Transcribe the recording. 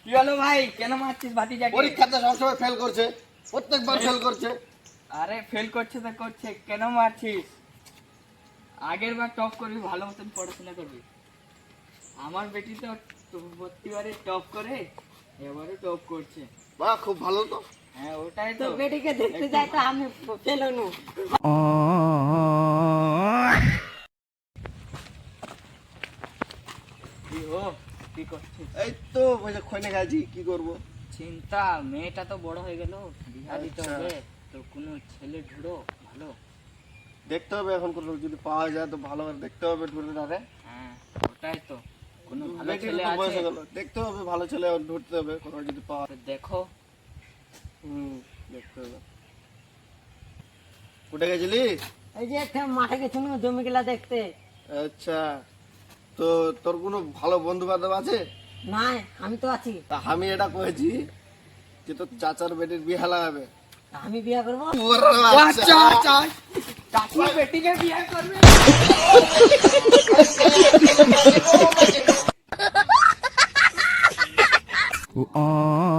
কি হলো ভাই, কেন মারছিস ভাতিজাকে? পরীক্ষাতে সবসময় ফেল করছে, প্রত্যেকবার ফেল করছে। আরে ফেল করছে তো করছে, কেন মারছিস? আগের বার টপ করবি, ভালো মতন পড়াশোনা করবি। আমার বেটি তো প্রতিবারে টপ করে, এবারে টপ করছে। বাহ, খুব ভালো তো। হ্যাঁ ওটাই তো তো। বেটিকে দেখতে যাই তো আমি ফেলো নু। কি ও, কি করছিস? এই তো খৈনে খাইছি, কি করব? চিন্তা, মেয়েটা তো বড় হয়ে গেল, বিয়া দিতে আচ্ছা। হবে। তো কোনো ছেলে ঢুড়ো ভালো। দেখতে হবে এখন, কোনো যদি পাওয়া যায় তো ভালো করে দেখতে হবে ঢুঁড়ে ধারে। হ্যাঁ ওটাই তো, কোনো ভালো বেটির ছেলে তো বয়স আছে? হয়ে গেল, দেখতে হবে ভালো ছেলে ঢুঁড়তে হবে কোনো যদি পাওয়া। তো দেখো। দেখতে হবে। উঠে গেছিলি? এই যে একটা মাঠে গেছিল জমি গুলা দেখতে। আচ্ছা, তো তোর কোনো ভালো বন্ধু বান্ধব আছে? নাই, আমি তো আছি। তা আমি এটা কয়েছি যে তোর চাচার বেটির বিয়ে লাগাবে। আমি বিয়া করবো। আচ্ছা আচ্ছা, চাচি বেটিকে বিয়ে করবে? Oh